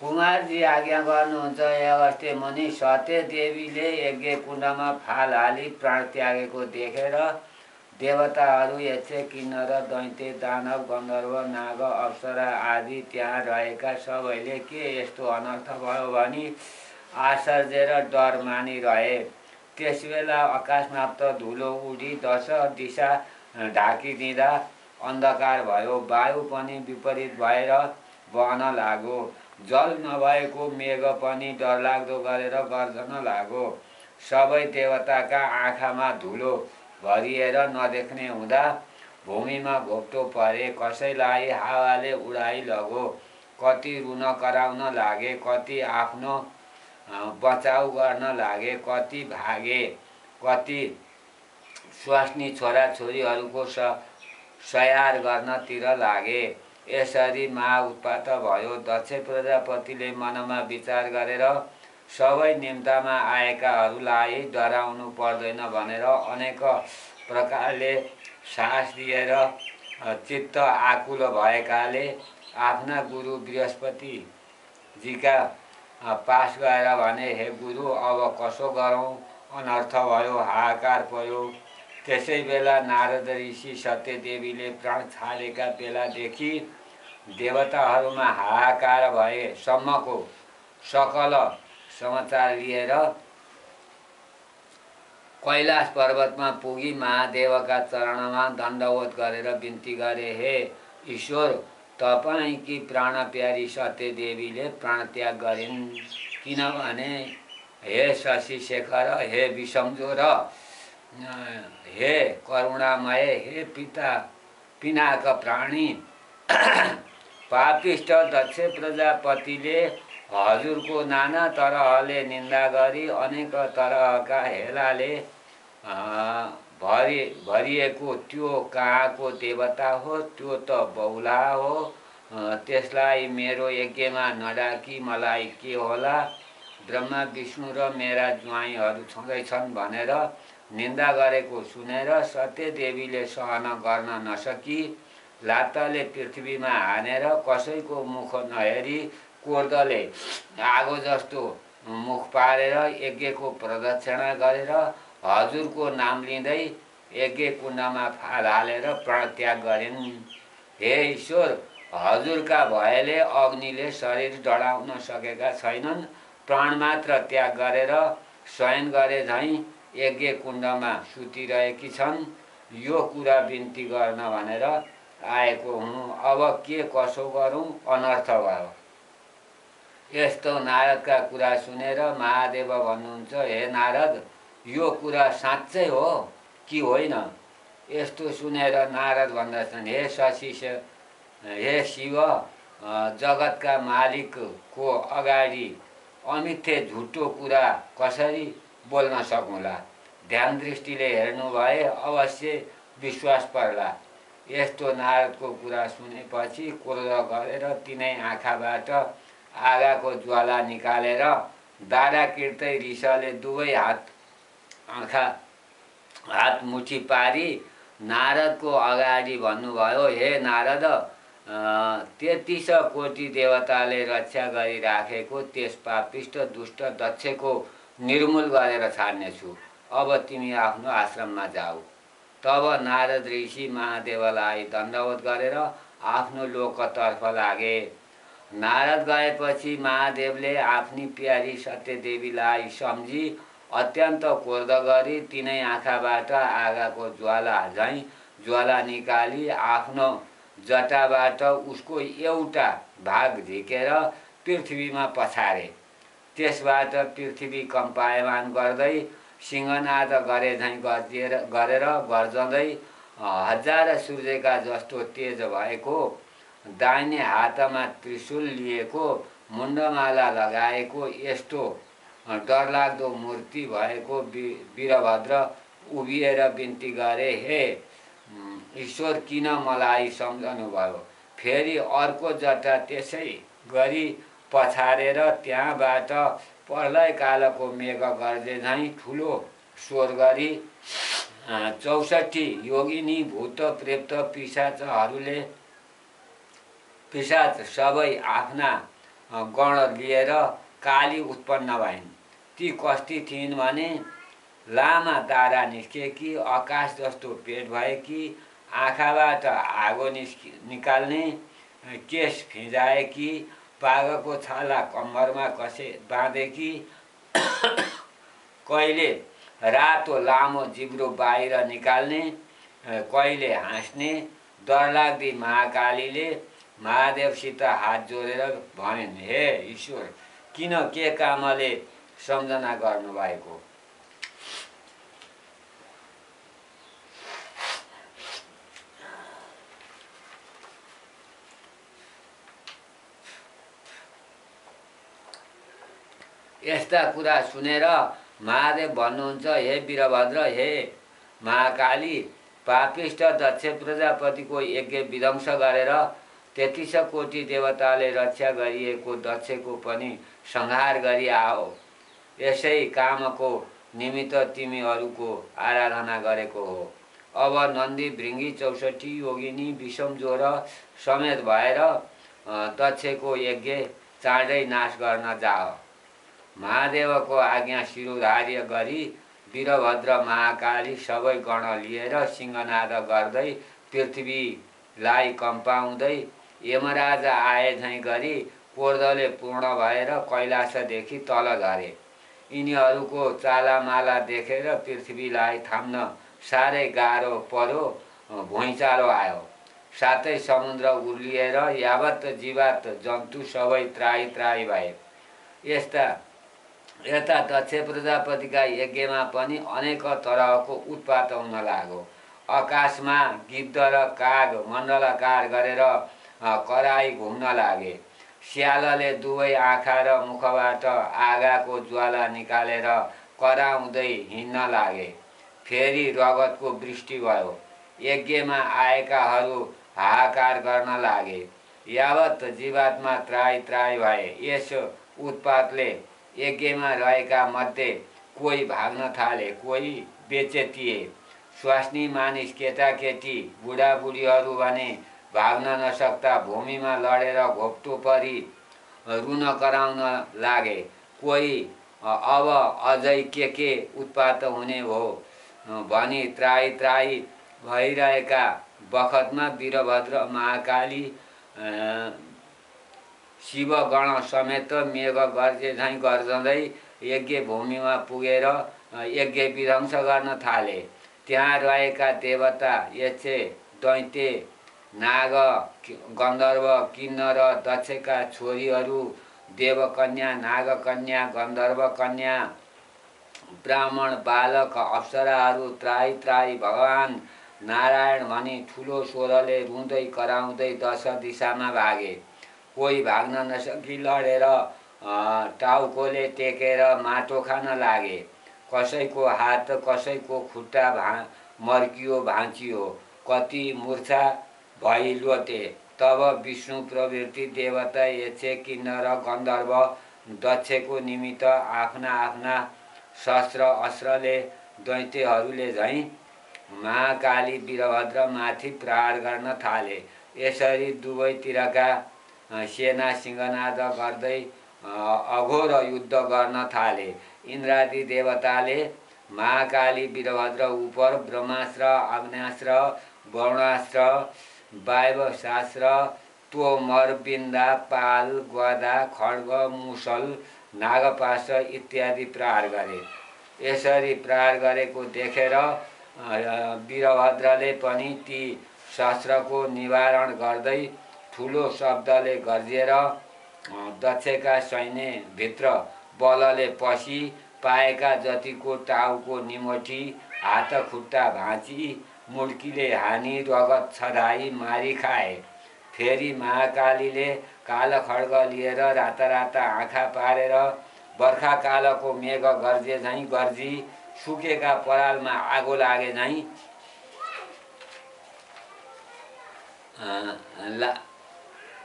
कुमारजी आज्ञा गर्नुहुन्छ। हे अगस्त्य मुनि, सत्य देवीले यज्ञ कुण्डमा फाल हाली प्राण त्यागेको देखेर देवताहरू, यक्ष, किन्नर, दैत्य, दानव, गन्धर्व, नाग, अप्सरा आदि त्यहाँ रहेका सबैले के यस्तो अनर्थ भयो भनी आश्चर्य र डर मानिरहे। त्यसबेला आकाशमाप्त धुलो उडी 10 दिशा ढाकिदिँदा अन्धकार भयो। वायु पनि विपरीत भएर बहन लाग्यो। जल नभएको मेघ पनि डरलाग्दो गरेर गर्जन लाग्यो। सबै देवताका आँखामा धुलो भरिएर नदेख्ने हुँदा भूमिमा घोप्टो परे। कसैलाई हावाले उडाइ लग्यो। कति रुन कराउन लागे, कति आफ्नो बचाउ गर्न लागे, कति भागे, कति स्वास्नी छोराछोरीहरूको सयार गर्नतिर लागे। यसरी महाउत्पात भयो। दक्ष प्रजापतिले मनमा विचार गरेर सबै निम्तामा आएकाहरूलाई डराउनु पर्दैन भनेर अनेक प्रकारले साहस दिएर चित्त आकुल भएकाले आफ्ना गुरु बृहस्पतिजीका पास गएर भने, हे गुरु, अब कसो गरौँ? अनर्थ भयो, हाहाकार पर्यो। त्यसै बेला नारद ऋषि सत्यदेवीले प्राण छाडेका बेलादेखि देवताहरूमा हाहाकार भएसम्मको सकल समाचार लिएर कैलाश पर्वतमा पुगी महादेवका चरणमा दण्डवत गरेर बिन्ती गरे। हे ईश्वर, तपाईँकी प्राणप्यारी सत्यदेवीले प्राणत्याग गरिन्। किनभने हे शशिशेखर, हे विषमजो र हे करुणामय, हे पिनाक प्राणी, पापिष्ट दक्ष प्रजापतिले हजुरको नाना तरहले निन्दा गरी अनेक तरहका हेलाले भरिएको त्यो कहाँको देवता हो? त्यो त बहुला हो। त्यसलाई मेरो यज्ञमा नडाकी मलाई के होला? ब्रह्मा विष्णु र मेरा ज्वाइँहरू छँदैछन् भनेर निन्दा गरेको सुनेर सत्यदेवीले सहन गर्न नसकी लात्ताले पृथ्वीमा हानेर कसैको मुख नहेरी कोर्दले आगो जस्तो मुख पारेर यज्ञको प्रदक्षिणा गरेर हजुरको नाम लिँदै यज्ञ कुण्डमा फाल हालेर प्राणत्याग गरिन्। हे ईश्वर, हजुरका भयले अग्निले शरीर डढाउन सकेका छैनन्। प्राण मात्र त्याग गरेर शयन गरे झैँ यज्ञ कुण्डमा सुतिरहेकी छन्। यो कुरा बिन्ती गर्न भनेर आएको हुँ। अब के कसो गरौँ? अनर्थ भयो। यस्तो नारदका कुरा सुनेर महादेव भन्नुहुन्छ, हे नारद, यो कुरा साँच्चै हो कि होइन? यस्तो सुनेर नारद भन्दछन्, हे शिव, जगतका मालिकको अगाडि अमिथ्य झुटो कुरा कसरी बोल्न सकौँला? ध्यान दृष्टिले हेर्नु भए अवश्य विश्वास पर्ला। यस्तो नारदको कुरा सुनेपछि क्रोध गरेर तिनै आँखाबाट आगाको ज्वाला निकालेर दारा किर्दै रिसले दुवै हात मुठी पारी नारदको अगाडि भन्नुभयो, हे नारद, 33 कोटी देवताले रक्षा गरिराखेको त्यस पापिष्ट दुष्ट दक्षको निर्मूल गरेर छाड्नेछु। अब तिमी आफ्नो आश्रममा जाऊ। तब नारद ऋषि महादेवलाई दण्डवत गरेर आफ्नो लोकतर्फ लागे। नारद गएपछि महादेवले आफ्नी प्यारी सत्यदेवीलाई सम्झी अत्यन्त क्रोध गरी तिनै आँखाबाट आगाको ज्वाला झैँ ज्वाला निकाली आफ्नो जटाबाट उसको एउटा भाग झिकेर पृथ्वीमा पछारे। त्यसबाट पृथ्वी कम्पायमान गर्दै सिंहनाद गरे झैँ गरेर गर्जँदै 1000 सूर्यका जस्तो तेज भएको, दाहिने हातमा त्रिशूल लिएको, मुण्डमाला लगाएको यस्तो डरलाग्दो मूर्ति भएको वीरभद्र उभिएर बिन्ती गरे, हे ईश्वर, किन मलाई सम्झनु भयो? फेरि अर्को जटा त्यसै गरी पछारेर त्यहाँबाट प्रलय कालको मेघ गर्जे झैँ ठुलो स्वर गरी 64 योगिनी भूत प्रेत पिशाच सबै आफ्ना गण लिएर काली उत्पन्न भइन्। ती कस्ती थिइन् भने लामा दारा निस्केकी, आकाश जस्तो पेट भएकी, आँखाबाट आगो निकाल्ने, केश फिजाएकी, बाघको छाला कम्मरमा बाँधेकी, कहिले रातो लामो जिब्रो बाहिर निकाल्ने, कहिले हाँस्ने, डरलाग्दी महाकालीले महादेवसित हात जोडेर भनिन्, हे ईश्वर, किन के कामले सम्झना गर्नुभएको? यस्ता कुरा सुनेर महादेव भन्नुहुन्छ, हे वीरभद्र, हे महाकाली, पापिष्ट दक्ष प्रजापतिको यज्ञ विध्वंस गरेर 33 कोटी देवताले रक्षा गरिएको दक्षको पनि संहार गरी आओ। यसै कामको निमित्त तिमीहरूको आराधना गरेको हो। अब नन्दी भृङ्गी 64 योगिनी विषम ज्वरो समेत भएर दक्षको यज्ञ चाँडै नाश गर्न जाओ। महादेवको आज्ञा शिरोधार्य गरी वीरभद्र महाकाली सबै गण लिएर सिंहनाद गर्दै पृथ्वीलाई कम्पाउँदै यमराज आए झैँ गरी क्रोधले पूर्ण भएर कैलाशदेखि तल झरे। यिनीहरूको चालामाला देखेर पृथ्वीलाई थाम्न साह्रै गाह्रो पर्यो, भुइँचालो आयो। साथै समुद्र उर्लिएर यावत जीवात जन्तु सबै त्राही त्राही भए। यता दक्ष प्रजापतिका यज्ञमा पनि अनेक तरहको उत्पात हुन लाग्यो। आकाशमा गिद्ध र काग मण्डलाकार गरेर कराई घुम्न लागे। स्यालले दुवै आँखा र मुखबाट आगाको ज्वाला निकालेर कराउँदै हिँड्न लागे। फेरि रगतको वृष्टि भयो। यज्ञमा आएकाहरू हाहाकार गर्न लागे। यावत जीवात्मा त्राही त्राही भए। यस उत्पातले यज्ञमा रहेका मध्ये कोही भाग्न थाले, कोही बेचेतिए। स्वास्नी मानिस केटाकेटी बुढाबुढीहरू भने भाग्न नसक्दा भूमिमा लडेर घोप्टो परी रुन कराउन लागे। कोही अब अझै के उत्पात हुने हो भनी त्राही त्राही भइरहेका बखतमा वीरभद्र महाकाली शिवगण समेत मेघ गर्जे झैँ गर्जँदै यज्ञ भूमिमा पुगेर यज्ञ विध्वंस गर्न थाले। त्यहाँ रहेका देवता, यक्ष, दैत्य, नाग, गन्धर्व, किन्नर, दक्षका छोरीहरू, देवकन्या, नागकन्या, गन्धर्व कन्या, ब्राह्मण बालक, अप्सराहरू त्राही त्राही भगवान् नारायण भनी ठुलो स्वरले रुँदै कराउँदै 10 दिशामा भागे। कोही भाग्न नसकी लडेर टाउकोले टेकेर माटो खान लागे। कसैको हात कसैको खुट्टा मर्कियो भाँचियो, कति मूर्छा भई लोटे। तब विष्णु प्रवृत्ति देवता, यक्ष, किन्नर, गन्धर्व दक्षको निमित्त आफ्ना आफ्ना शस्त्र अस्त्रले दैत्यहरूले झैँ महाकाली वीरभद्र माथि प्रहार गर्न थाले। यसरी दुवैतिरका सेना सिंहनाद गर्दै अघोर युद्ध गर्न थाले। इन्द्रादि देवताले महाकाली वीरभद्र उपर ब्रह्मास्त्र, आग्नेयास्त्र, वरुणास्त्र, वायवशास्त्र, तोमर, बिन्दा, पाल, गदा, खड्ग, मुसल, नागपाश इत्यादि प्रहार गरे। यसरी प्रहार गरेको देखेर वीरभद्रले पनि ती शस्त्रको निवारण गर्दै ठुलो शब्दले गर्जेर दक्षका सैन्यभित्र बलले पसी पाएका जतिको टाउको निमोठी, हात खुट्टा भाँची, मुड्कीले हानी, रगत छदाई मारी खाए। फेरि महाकालीले कालो खड्ग लिएर राता आँखा पारेर बर्खा कालको मेघ गर्जे झैँ गर्जी, सुकेका परालमा आगो लागे झैँ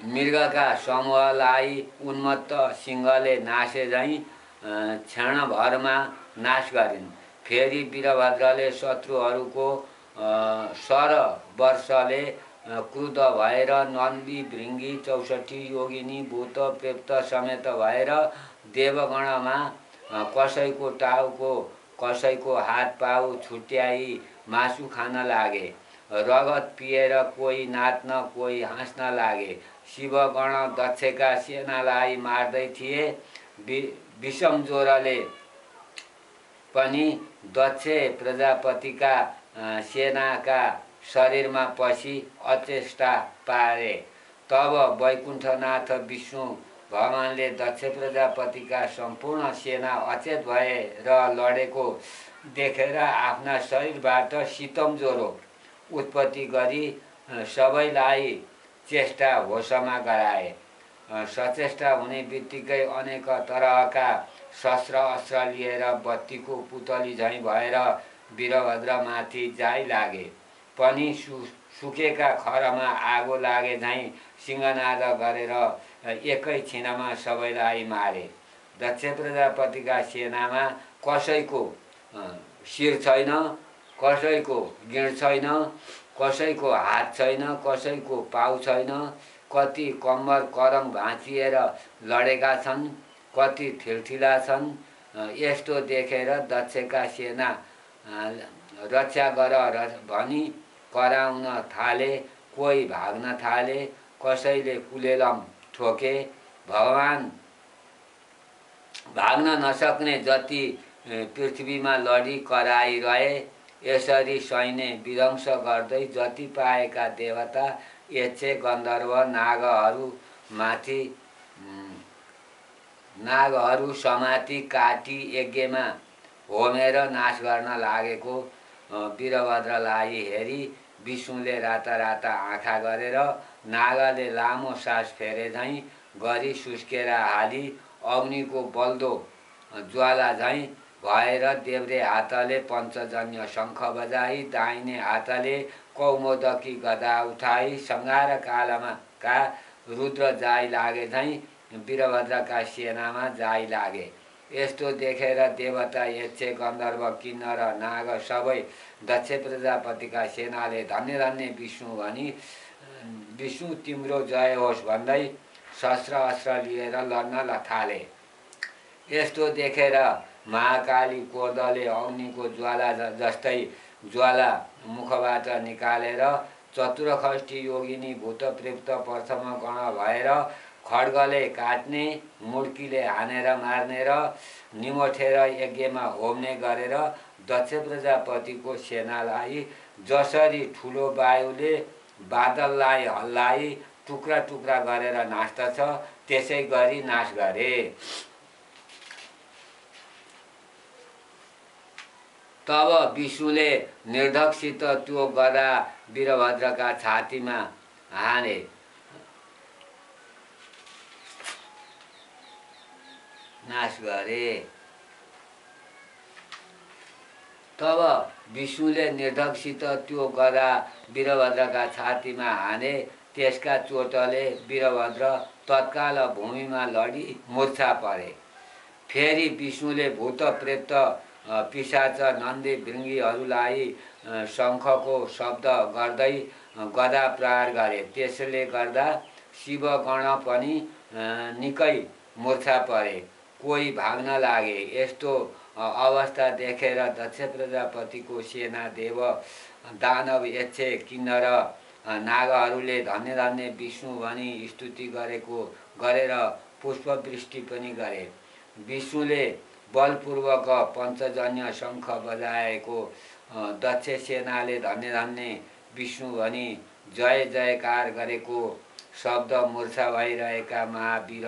मृगका समूहलाई उन्मत्त सिंहले नासे झैँ क्षणभरमा नाश गरिन्। फेरि वीरभद्रले शत्रुहरूको 100 वर्षले क्रुद्ध भएर नन्दी भृङ्गी 64 योगिनी भूत प्रेत समेत भएर देवगणमा कसैको टाउको कसैको हात पाउ छुट्याई मासु खान लागे। रगत पिएर कोही नाच्न कोही हाँस्न लागे। शिवगण दक्षका सेनालाई मार्दै थिए। विषम ज्वरोले पनि दक्ष प्रजापतिका सेनाका शरीरमा पसी अचेष्टा पारे। तब वैकुण्ठनाथ विष्णु भगवानले दक्ष प्रजापतिका सम्पूर्ण सेना अचेत भएर लडेको देखेर आफ्ना शरीरबाट शीतम ज्वरो उत्पत्ति गरी सबैलाई चेष्टा होसमा गराए। सचेष्टा हुने बित्तिकै अनेक तरहका शस्त्र अस्त्र लिएर बत्तीको पुतली झैँ भएर वीरभद्रमाथि जाइ लागे। पनि सुकेका खरमा आगो लागे झैँ सिंहनाद गरेर एकै छिनमा सबैलाई मारे। दक्ष प्रजापतिका सेनामा कसैको शिर छैन, कसैको गिँड छैन, कसैको हात छैन, कसैको पाउ छैन। कति कम्मर करङ भाँचिएर लडेका छन्, कति ठिलठिला छन्। यस्तो देखेर दक्षका सेना रक्षा गर भनी कराउन थाले। कोही भाग्न थाले, कसैले कुलेलम ठोके। भगवान भाग्न नसक्ने जति पृथ्वीमा लडी कराइरहे। यसरी सैन्य विध्वंस गर्दै जति पाएका देवता यक्ष गन्धर्व नागहरू समाती काटी यज्ञमा होमेर नाश गर्न लागेको वीरभद्रलाई हेरी विष्णुले राता आँखा गरेर नागले लामो सास फेरे झैँ गरी सुस्केर हाली अग्निको बल्दो ज्वाला झैँ भएर देब्रे हातले पञ्चजन्य शङ्ख बजाई दाहिने हातले कौमोदकी गदा उठाई सङ्घार कालमा का रुद्र जाइ लागे झैँ वीरभद्रका सेनामा जाइ लागे। यस्तो देखेर देवता यक्ष गन्धर्व किन्नर नाग सबै दक्ष प्रजापतिका सेनाले धन्य धन्य विष्णु भनी विष्णु तिम्रो जय होस् भन्दै शस्त्र अस्त्र लिएर लड्न थाले। यस्तो देखेर महाकाली क्रोधले अग्निको ज्वाला जस्तै ज्वाला मुखबाट निकालेर चतुरखष्टी योगिनी भूतप्रेत प्रथम गण भएर खड्गले काट्ने, मुड्कीले हानेर मार्ने र निमोठेर यज्ञमा होम्ने गरेर दक्ष प्रजापतिको सेनालाई जसरी ठुलो वायुले बादललाई हल्लाई टुक्रा टुक्रा गरेर नाच्दछ त्यसै गरी नाश गरे। तब विष्णुले निर्धकसित त्यो गदा वीरभद्रका छातीमा हाने। नाश गरे। तब विष्णुले निर्धकसित त्यो गदा वीरभद्रका छातीमा हाने। त्यसका चोटले वीरभद्र तत्काल भूमिमा लडी मूर्छा परे। फेरि विष्णुले भूत प्रेत पिशाच नन्दी भृङ्गीहरूलाई शङ्खको शब्द गर्दै गदा प्रहार गरे। त्यसले गर्दा शिवगण पनि निकै मूर्छा परे, कोही भाग्न लागे। यस्तो अवस्था देखेर दक्ष प्रजापतिको सेना देव दानव यक्ष किन्नर नागहरूले धन्य धन्य विष्णु भनी स्तुति गरेर पुष्पवृष्टि पनि गरे। विष्णुले बलपूर्वक पञ्चजन्य शङ्ख बजाएको दक्ष सेनाले धन्य धन्य विष्णु भनी जय जयकार गरेको शब्द मूर्छा भइरहेका महावीर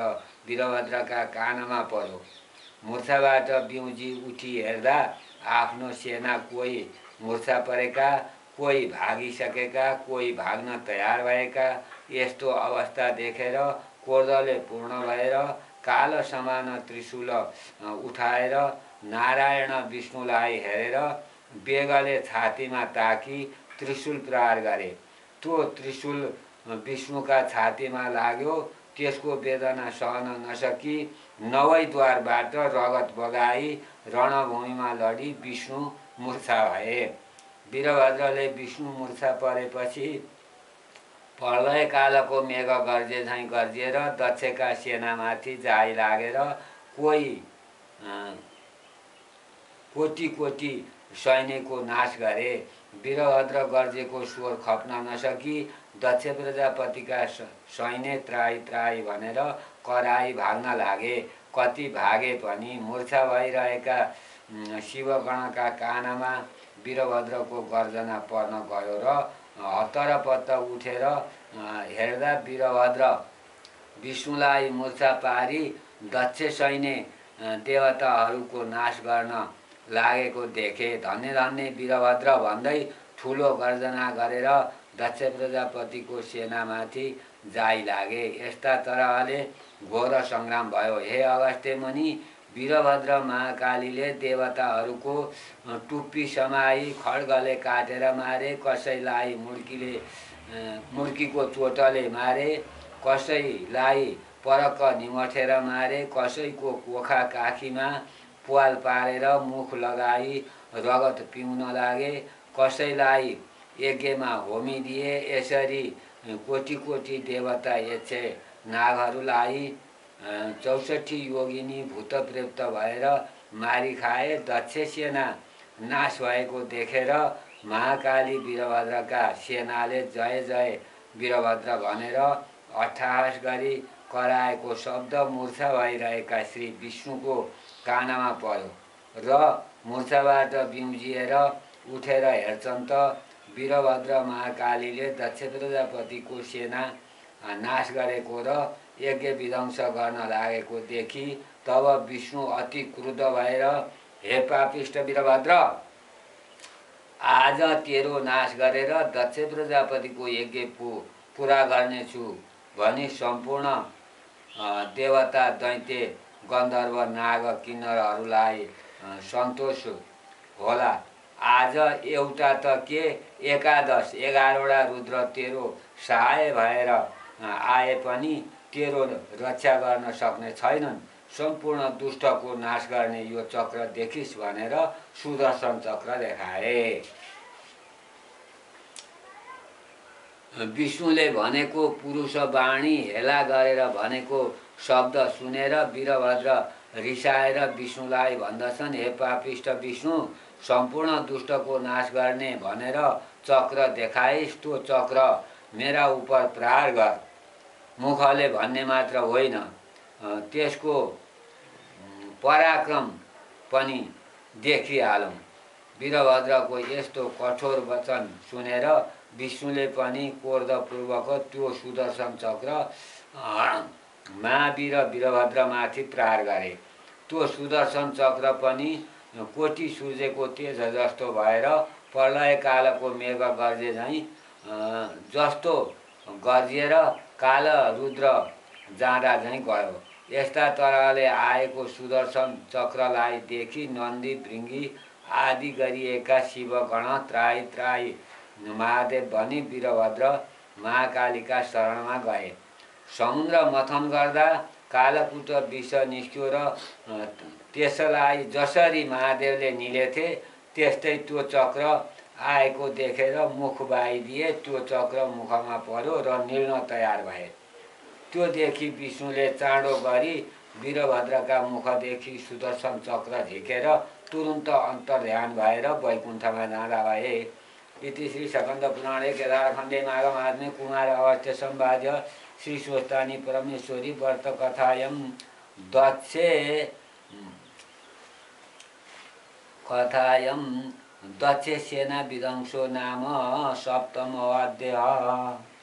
वीरभद्रका कानमा पर्यो। मूर्छाबाट बिउजी उठी हेर्दा आफ्नो सेना कोही मूर्छा परेका, कोही भागिसकेका, कोही भाग्न तयार भएका। यस्तो अवस्था देखेर क्रोधले पूर्ण भएर काल समान त्रिशूल उठाएर नारायण विष्णुलाई हेरेर बेगले छातीमा ताकी त्रिशूल प्रहार गरे। त्यो त्रिशूल विष्णुका छातीमा लाग्यो। त्यसको वेदना सहन नसकी नवैद्वारबाट रगत बगाई रणभूमिमा लडी विष्णु मूर्छा भए। वीरभद्रले विष्णु मूर्छा परेपछि प्रलय कालको मेघ गर्जे झैँ गर्जिएर दक्षका सेनामाथि जाइ लागेर कोही कोटी कोटी सैन्यको नाश गरे। वीरभद्र गर्जेको स्वर खप्न नसकी दक्ष प्रजापतिका सैन्य त्राही त्राही भनेर कराई भाग्न लागे। कति भागे पनि मूर्छा भइरहेका शिवगणका कानमा वीरभद्रको गर्जना पर्न गयो र हत्तरपत्त उठेर हेर्दा वीरभद्र विष्णुलाई मूर्छा पारी दक्ष सैन्य देवताहरूको नाश गर्न लागेको देखे। धन्य धन्य वीरभद्र भन्दै ठुलो गर्जना गरेर दक्ष प्रजापतिको सेनामाथि जाइ लागे। यस्ता तरहले घोर सङ्ग्राम भयो। हे अगस्त्य मुनि, वीरभद्र महाकालीले देवताहरूको टुप्पी समाई खड्गले काटेर मारे, कसैलाई मुड्कीको चोटले मारे, कसैलाई परक्क निमठेर मारे, कसैको कोखा काखीमा प्वाल पारेर मुख लगाई रगत पिउन लागे, कसैलाई यज्ञमा होमिदिए। यसरी कोटी कोटी देवता यक्ष नागहरूलाई 64 योगिनी भूतप्रेत भएर मारी खाए। दक्ष सेना नाश भएको देखेर महाकाली वीरभद्रका सेनाले जय जय वीरभद्र भनेर अट्टहास गरी कराएको शब्द मूर्छा भइरहेका श्री विष्णुको कानमा पर्यो र मूर्छाबाट बिउजिएर उठेर हेर्छन् त वीरभद्र महाकालीले दक्ष प्रजापतिको सेना नाश गरेको र यज्ञ विध्वंस गर्न लागेको देखि तब विष्णु अति क्रुद्ध भएर, हे पापिष्ट वीरभद्र, आज तेरो नाश गरेर दक्ष प्रजापतिको यज्ञ पुरा गर्नेछु भनी सम्पूर्ण देवता दैत्य गन्धर्व नाग किन्नरहरूलाई सन्तोष होला। आज एउटा त के 11 रुद्र तेरो सहाय भएर आए पनि तेरो रक्षा गर्न सक्ने छैनन्। सम्पूर्ण दुष्टको नाश गर्ने यो चक्र देखिस् भनेर सुदर्शन चक्र देखाए। विष्णुले भनेको पुरुष वाणी हेला गरेर भनेको शब्द सुनेर वीरभद्र रिसाएर विष्णुलाई भन्दछन्, हे पापिष्ट विष्णु, सम्पूर्ण दुष्टको नाश गर्ने भनेर चक्र देखाइस्, त्यो चक्र मेरा उप प्रहार गर। मुखले भन्ने मात्र होइन, त्यसको पराक्रम पनि देखिहालौँ। वीरभद्रको यस्तो कठोर वचन सुनेर विष्णुले पनि क्रोधपूर्वक त्यो सुदर्शन चक्र महावीर वीरभद्रमाथि प्रहार गरे। त्यो सुदर्शन चक्र पनि कोटी सूर्यको तेज जस्तो भएर प्रलय कालको मेघ गर्जे झैँ जस्तो गर्जिएर काल रुद्र जाँदा झैँ गयो। यस्ता तरहले आएको सुदर्शन चक्रलाई देखि नन्दी भृङ्गी आदि गरिएका शिवगण त्राही त्राही महादेव भनी वीरभद्र महाकालीका शरणमा गए। समुद्र मथन गर्दा कालकुट विष निस्क्यो र त्यसलाई जसरी महादेवले निलेथे त्यस्तै त्यो चक्र आएको देखेर मुख बाइदिए। त्यो चक्र मुखमा पर्यो र निल्न तयार भए। त्यो देखि विष्णुले चाँडो गरी वीरभद्रका मुखदेखि सुदर्शन चक्र झिकेर तुरुन्त अन्तर्ध्यान भएर वैकुण्ठमा जाँदा भए। इति श्री स्कन्द पुराणे केदारखण्डे माघमासमे कुमार अगस्त्य संवाद्य श्री स्वस्तानी परमेश्वरी व्रत कथायं दक्ष सेना विध्वंसो नाम सप्तमो अध्यायः।